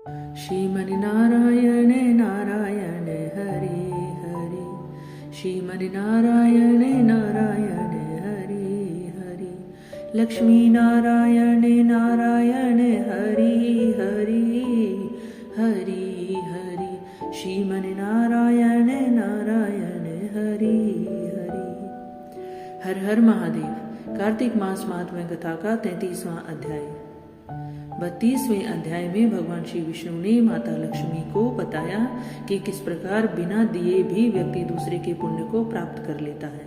श्रीमन्नारायण नारायण हरि हरि, श्रीमन्नारायण नारायण हरि हरि, लक्ष्मी नारायण नारायण हरि हरि हरि हरि, श्रीमन्नारायण नारायण हरि हरि। हर हर महादेव। कार्तिक मास महात्म्य कथा का 33वां अध्याय। 32वें अध्याय में भगवान श्री विष्णु ने माता लक्ष्मी को बताया कि किस प्रकार बिना दिए भी व्यक्ति दूसरे के पुण्य को प्राप्त कर लेता है।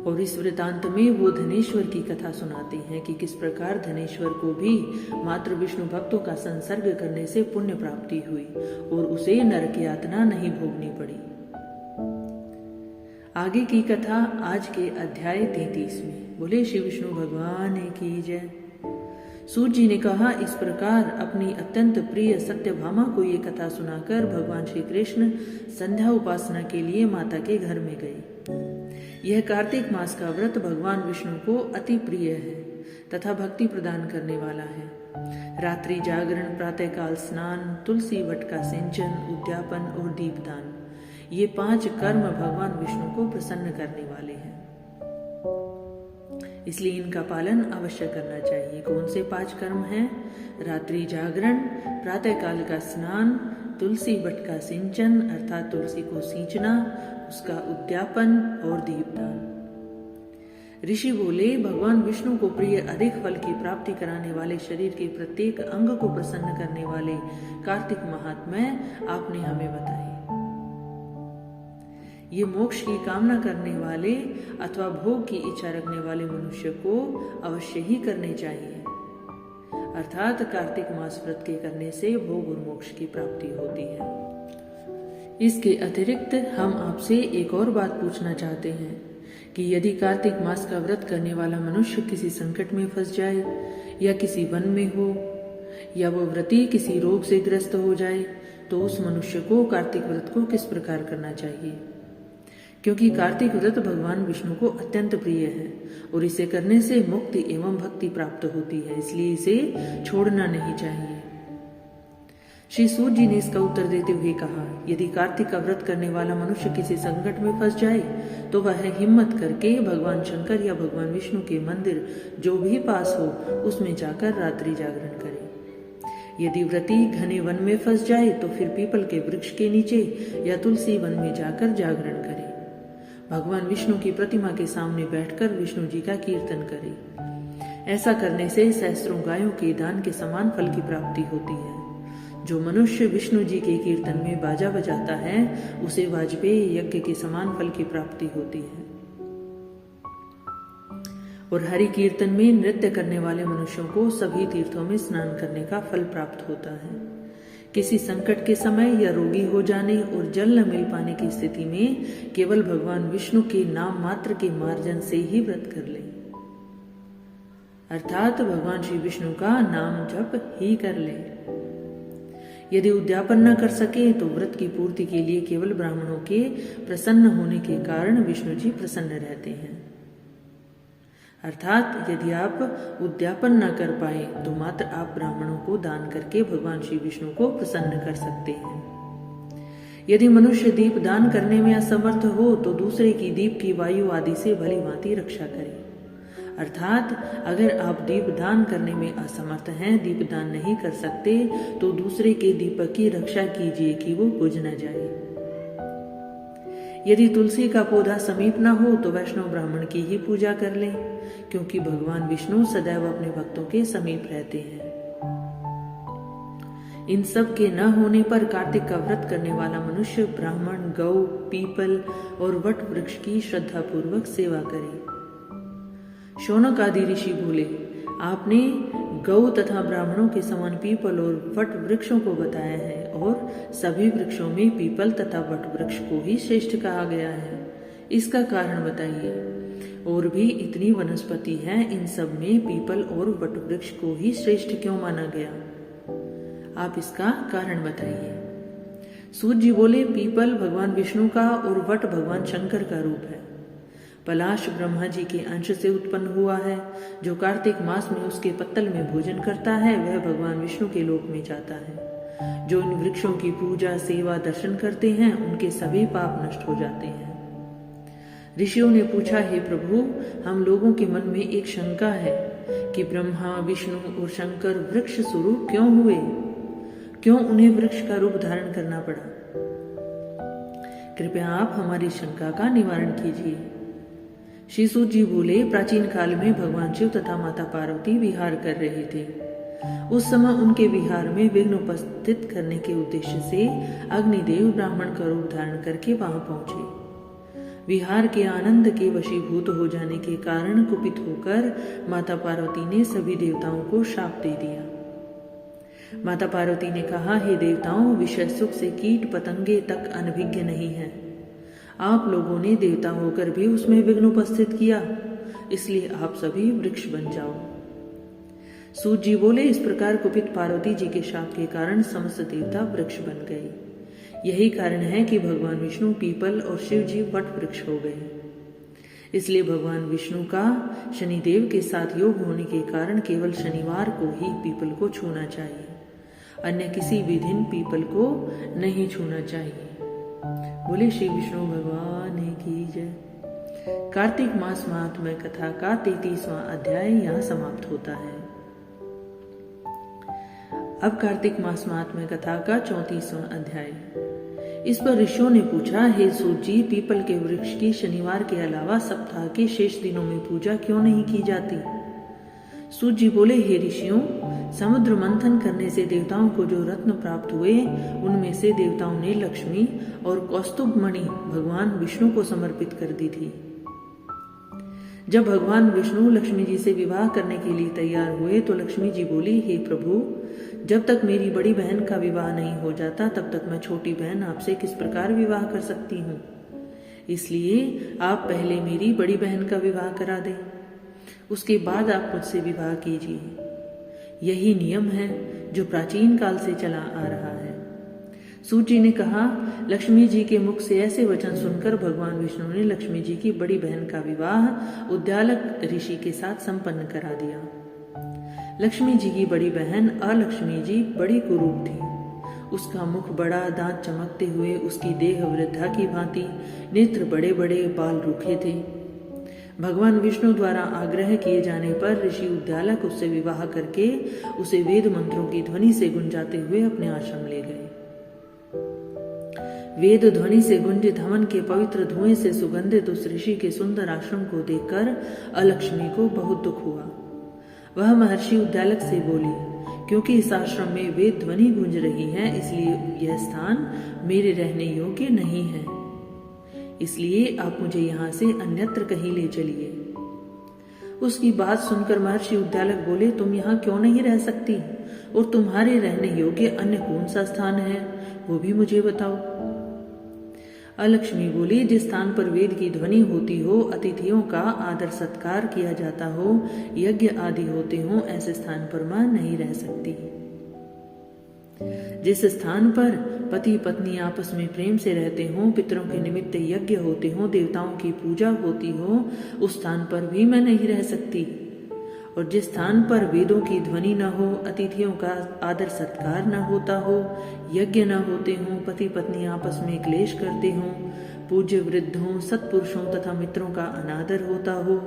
और इस वृतांत में वो धनेश्वर की कथा सुनाते हैं कि किस प्रकार धनेश्वर को भी मात्र विष्णु भक्तों का संसर्ग करने से पुण्य प्राप्ति हुई और उसे नरक यातना नहीं भोगनी पड़ी। आगे की कथा आज के अध्याय 33 में। बोले श्री विष्णु भगवान की जय। सूत जी ने कहा, इस प्रकार अपनी अत्यंत प्रिय सत्यभामा को ये कथा सुनाकर भगवान श्री कृष्ण संध्या उपासना के लिए माता के घर में गए। यह कार्तिक मास का व्रत भगवान विष्णु को अति प्रिय है तथा भक्ति प्रदान करने वाला है। रात्रि जागरण, प्रातःकाल स्नान, तुलसी वट का सिंचन, उद्यापन और दीपदान, ये 5 कर्म भगवान विष्णु को प्रसन्न करने वाले हैं, इसलिए इनका पालन अवश्य करना चाहिए। कौन से 5 कर्म हैं? रात्रि जागरण, प्रातःकाल का स्नान, तुलसी वट का सिंचन अर्थात तुलसी को सींचना, उसका उद्यापन और दीपदान। ऋषि बोले, भगवान विष्णु को प्रिय अधिक फल की प्राप्ति कराने वाले शरीर के प्रत्येक अंग को प्रसन्न करने वाले कार्तिक महात्म्य आपने हमें बताए। ये मोक्ष की कामना करने वाले अथवा भोग की इच्छा रखने वाले मनुष्य को अवश्य ही करने चाहिए। अर्थात कार्तिक मास व्रत के करने से भोग और मोक्ष की प्राप्ति होती है। इसके अतिरिक्त हम आपसे एक और बात पूछना चाहते हैं कि यदि कार्तिक मास का व्रत करने वाला मनुष्य किसी संकट में फंस जाए या किसी वन में हो या वो व्रती किसी रोग से ग्रस्त हो जाए तो उस मनुष्य को कार्तिक व्रत को किस प्रकार करना चाहिए? क्योंकि कार्तिक व्रत भगवान विष्णु को अत्यंत प्रिय है और इसे करने से मुक्ति एवं भक्ति प्राप्त होती है, इसलिए इसे छोड़ना नहीं चाहिए। श्री सूत जी ने इसका उत्तर देते हुए कहा, यदि कार्तिक का व्रत करने वाला मनुष्य किसी संकट में फंस जाए तो वह हिम्मत करके भगवान शंकर या भगवान विष्णु के मंदिर जो भी पास हो उसमें जाकर रात्रि जागरण करे। यदि व्रती घने वन में फंस जाए तो फिर पीपल के वृक्ष के नीचे या तुलसी वन में जाकर जागरण करे। भगवान विष्णु की प्रतिमा के सामने बैठकर विष्णु जी का कीर्तन करें। ऐसा करने से सहस्त्रों गायों के दान के समान फल की प्राप्ति होती है। जो मनुष्य विष्णु जी के कीर्तन में बाजा बजाता है उसे वाजपेयी यज्ञ के समान फल की प्राप्ति होती है। और हरि कीर्तन में नृत्य करने वाले मनुष्यों को सभी तीर्थों में स्नान करने का फल प्राप्त होता है। किसी संकट के समय या रोगी हो जाने और जल न मिल पाने की स्थिति में केवल भगवान विष्णु के नाम मात्र के मार्जन से ही व्रत कर ले, अर्थात भगवान श्री विष्णु का नाम जप ही कर ले। यदि उद्यापन न कर सके तो व्रत की पूर्ति के लिए केवल ब्राह्मणों के प्रसन्न होने के कारण विष्णु जी प्रसन्न रहते हैं। अर्थात यदि आप उद्यापन न कर पाए तो मात्र आप ब्राह्मणों को दान करके भगवान श्री विष्णु को प्रसन्न कर सकते हैं। यदि मनुष्य दीप दान करने में असमर्थ हो तो दूसरे की दीप की वायु आदि से भली भांति रक्षा करे। अर्थात अगर आप दीप दान करने में असमर्थ हैं, दीप दान नहीं कर सकते, तो दूसरे के दीपक की रक्षा कीजिए कि वो बुझ न जाए। यदि तुलसी का पौधा समीप न हो तो वैष्णव ब्राह्मण की ही पूजा कर लें, क्योंकि भगवान विष्णु सदैव अपने भक्तों के समीप रहते हैं। इन सब के न होने पर कार्तिक का व्रत करने वाला मनुष्य ब्राह्मण, गौ, पीपल और वट वृक्ष की श्रद्धा पूर्वक सेवा करे। शौनक आदि ऋषि बोले, आपने गौ तथा ब्राह्मणों के समान पीपल और वट वृक्षों को बताया है और सभी वृक्षों में पीपल तथा वट वृक्ष को ही श्रेष्ठ कहा गया है। इसका कारण बताइए। और भी इतनी वनस्पति है, इन सब में पीपल और वट वृक्ष को ही श्रेष्ठ क्यों माना गया? आप इसका कारण बताइए। सूत जी बोले, पीपल भगवान विष्णु का और वट भगवान शंकर का रूप है। पलाश ब्रह्मा जी के अंश से उत्पन्न हुआ है। जो कार्तिक मास में उसके पत्तल में भोजन करता है वह भगवान विष्णु के लोक में जाता है। जो इन वृक्षों की पूजा, सेवा, दर्शन करते हैं उनके सभी पाप नष्ट हो जाते हैं। ऋषियों ने पूछा, हे प्रभु, हम लोगों के मन में एक शंका है कि ब्रह्मा, विष्णु और शंकर वृक्ष स्वरूप क्यों हुए? क्यों उन्हें वृक्ष का रूप धारण करना पड़ा? कृपया आप हमारी शंका का निवारण कीजिए। श्री सूत जी बोले, प्राचीन काल में भगवान शिव तथा माता पार्वती विहार कर रहे थे। उस समय उनके विहार में विघ्न उपस्थित करने के उद्देश्य से अग्निदेव ब्राह्मण का रूप धारण करके वहां पहुंचे। विहार के आनंद के वशीभूत हो जाने के कारण कुपित होकर माता पार्वती ने सभी देवताओं को श्राप दे दिया। माता पार्वती ने कहा, हे देवताओं, विषय सुख से कीट पतंगे तक अनभिज्ञ नहीं है। आप लोगों ने देवता होकर भी उसमें विघ्न उपस्थित किया, इसलिए आप सभी वृक्ष बन जाओ। सूत जी बोले, इस प्रकार कुपित पार्वती जी के शाप के कारण समस्त देवता वृक्ष बन गए। यही कारण है कि भगवान विष्णु पीपल और शिव जी वट वृक्ष हो गए। इसलिए भगवान विष्णु का शनिदेव के साथ योग होने के कारण केवल शनिवार को ही पीपल को छूना चाहिए, अन्य किसी भी दिन पीपल को नहीं छूना चाहिए। बोले श्री विष्णु भगवान की जय। कार्तिक मास महात्म्य कथा का 33वां अध्याय यहाँ समाप्त होता है। अब कार्तिक मास महात्म्य कथा का 34वां अध्याय। इस पर ऋषियों ने पूछा, हे सूत जी, पीपल के वृक्ष की शनिवार के अलावा सप्ताह के शेष दिनों में पूजा क्यों नहीं की जाती? सूत जी बोले, हे ऋषियों, समुद्र मंथन करने से देवताओं को जो रत्न प्राप्त हुए उनमें से देवताओं ने लक्ष्मी और कौस्तुभ मणि भगवान विष्णु को समर्पित कर दी थी। जब भगवान विष्णु लक्ष्मी जी से विवाह करने के लिए तैयार हुए तो लक्ष्मी जी बोली, हे प्रभु, जब तक मेरी बड़ी बहन का विवाह नहीं हो जाता तब तक मैं छोटी बहन आपसे किस प्रकार विवाह कर सकती हूँ। इसलिए आप पहले मेरी बड़ी बहन का विवाह करा दें, उसके बाद आप मुझसे विवाह कीजिए। यही नियम है जो प्राचीन काल से चला आ रहा है। सूत जी ने कहा, लक्ष्मी जी के मुख से ऐसे वचन सुनकर भगवान विष्णु ने लक्ष्मी जी की बड़ी बहन का विवाह उद्यालक ऋषि के साथ संपन्न करा दिया। लक्ष्मी जी की बड़ी बहन अलक्ष्मी जी बड़ी कुरूप थी। उसका मुख बड़ा, दांत चमकते हुए, उसकी देह वृद्धा की भांति, नेत्र बड़े बड़े, बाल रूखे थे। भगवान विष्णु द्वारा आग्रह किए जाने पर ऋषि उद्यालक उससे विवाह करके उसे वेद मंत्रों की ध्वनि से गुंजाते हुए अपने आश्रम ले गए। वेद ध्वनि से गुंजित हवन के पवित्र धुएं से सुगंधित उस ऋषि के सुंदर आश्रम को देखकर अलक्ष्मी को बहुत दुख हुआ। वह महर्षि उद्यालक से बोली, क्योंकि इस आश्रम में वेद ध्वनि गूंज रही है, इसलिए यह स्थान मेरे रहने योग्य नहीं है। इसलिए आप मुझे यहाँ से अन्यत्र कहीं ले चलिए। उसकी बात सुनकर महर्षि उद्यालक बोले, तुम यहाँ क्यों नहीं रह सकती, और तुम्हारे रहने योग्य अन्य कौन सा स्थान है, वो भी मुझे बताओ। अलक्ष्मी बोली, जिस स्थान पर वेद की ध्वनि होती हो, अतिथियों का आदर सत्कार किया जाता हो, यज्ञ आदि होते हो, ऐसे स्थान पर मैं नहीं रह सकती। जिस स्थान पर पति पत्नी आपस में प्रेम से रहते हो, पितरों के निमित्त यज्ञ होते हो, देवताओं की पूजा होती हो, उस स्थान पर भी मैं नहीं रह सकती। और जिस स्थान पर वेदों की ध्वनि न हो, अतिथियों का आदर सत्कार न होता हो, यज्ञ न होते हो, पति पत्नी आपस में क्लेश करते हो, पूज्य वृद्धों, सत्पुरुषों तथा मित्रों का अनादर होता हो,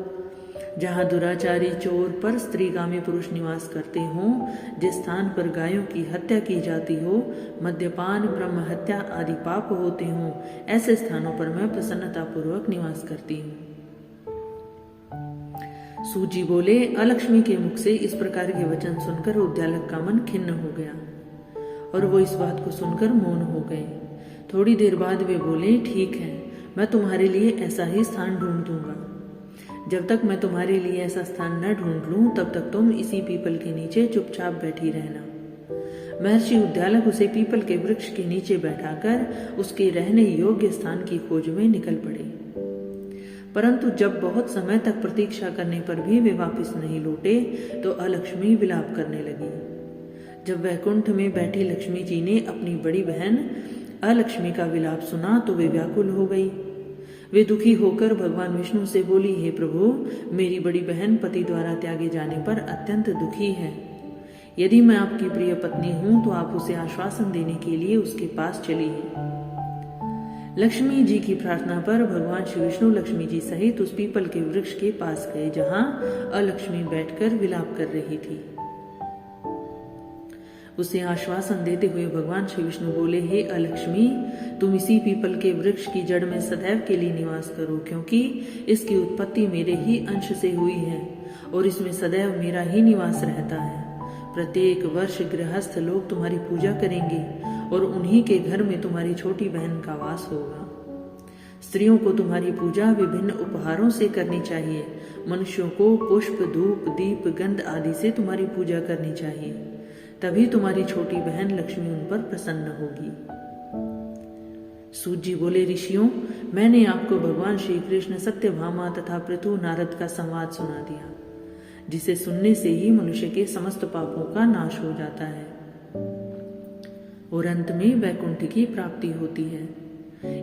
जहाँ दुराचारी, चोर, पर स्त्रीगामी पुरुष निवास करते हो, जिस स्थान पर गायों की हत्या की जाती हो, मद्यपान, ब्रह्म हत्या आदि पाप होते हो, ऐसे स्थानों पर मैं प्रसन्नता पूर्वक निवास करती हूँ। सूत जी बोले, अलक्ष्मी के मुख से इस प्रकार के वचन सुनकर उद्यालक का मन खिन्न हो गया और वो इस बात को सुनकर मौन हो गए। थोड़ी देर बाद वे बोले, ठीक है, मैं तुम्हारे लिए ऐसा ही स्थान ढूंढ दूंगा। जब तक मैं तुम्हारे लिए ऐसा स्थान न ढूंढ लूं, तब तक तुम इसी पीपल के नीचे चुपचाप बैठी रहना। महर्षि उद्यालक उसे पीपल के वृक्ष के नीचे बैठाकर उसके रहने योग्य स्थान की खोज में निकल पड़े। परंतु जब बहुत समय तक प्रतीक्षा करने पर भी वे वापस नहीं लौटे तो अलक्ष्मी विलाप करने लगी। जब वैकुंठ में बैठी लक्ष्मी जी ने अपनी बड़ी बहन अलक्ष्मी का विलाप सुना तो वे व्याकुल हो गई। वे दुखी होकर भगवान विष्णु से बोली, हे प्रभु, मेरी बड़ी बहन पति द्वारा त्यागे जाने पर अत्यंत दुखी है। यदि मैं आपकी प्रिय पत्नी हूं तो आप उसे आश्वासन देने के लिए उसके पास चलिए। लक्ष्मी जी की प्रार्थना पर भगवान श्री विष्णु लक्ष्मी जी सहित उस पीपल के वृक्ष के पास गए जहां अलक्ष्मी बैठकर विलाप कर रही थी। उसे आश्वासन देते हुए भगवान श्री विष्णु बोले, हे अलक्ष्मी, तुम इसी पीपल के वृक्ष की जड़ में सदैव के लिए निवास करो, क्योंकि इसकी उत्पत्ति मेरे ही अंश से हुई है और इसमें सदैव मेरा ही निवास रहता है। प्रत्येक वर्ष गृहस्थ लोग तुम्हारी पूजा करेंगे और उन्हीं के घर में तुम्हारी छोटी बहन का वास होगा। स्त्रियों को तुम्हारी पूजा विभिन्न उपहारों से करनी चाहिए। मनुष्यों को पुष्प, धूप, दीप, गंध आदि से तुम्हारी पूजा करनी चाहिए, तभी तुम्हारी छोटी बहन लक्ष्मी उन पर प्रसन्न होगी। सूत जी बोले, ऋषियों, मैंने आपको भगवान श्री कृष्ण, सत्यभामा तथा पृथु नारद का संवाद सुना दिया, जिसे सुनने से ही मनुष्य के समस्त पापों का नाश हो जाता है और अंत में वैकुंठ की प्राप्ति होती है।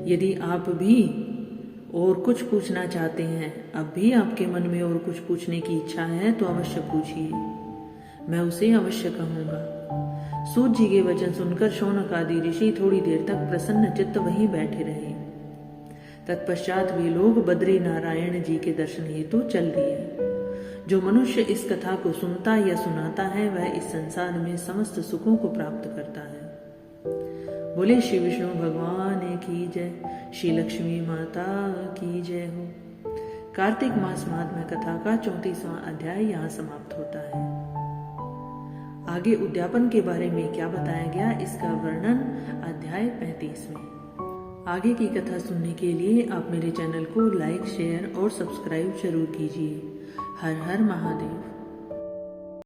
यदि आप भी और कुछ पूछना चाहते हैं, अब भी आपके मन में और कुछ पूछने की इच्छा है तो अवश्य पूछिए, मैं उसे अवश्य कहूंगा। सूत जी के वचन सुनकर शौनक आदि ऋषि थोड़ी देर तक प्रसन्न चित्त वहीं बैठे रहे। तत्पश्चात वे लोग बद्री नारायण जी के दर्शन हेतु चल दिए। जो मनुष्य इस कथा को सुनता या सुनाता है वह इस संसार में समस्त सुखों को प्राप्त करता है। बोले श्री विष्णु भगवान की जय, श्री लक्ष्मी माता की जय हो। कार्तिक मास महात्म्य कथा का 34वां अध्याय यहाँ समाप्त होता है। आगे उद्यापन के बारे में क्या बताया गया, इसका वर्णन अध्याय 35 में। आगे की कथा सुनने के लिए आप मेरे चैनल को लाइक, शेयर और सब्सक्राइब जरूर कीजिए। हर हर महादेव।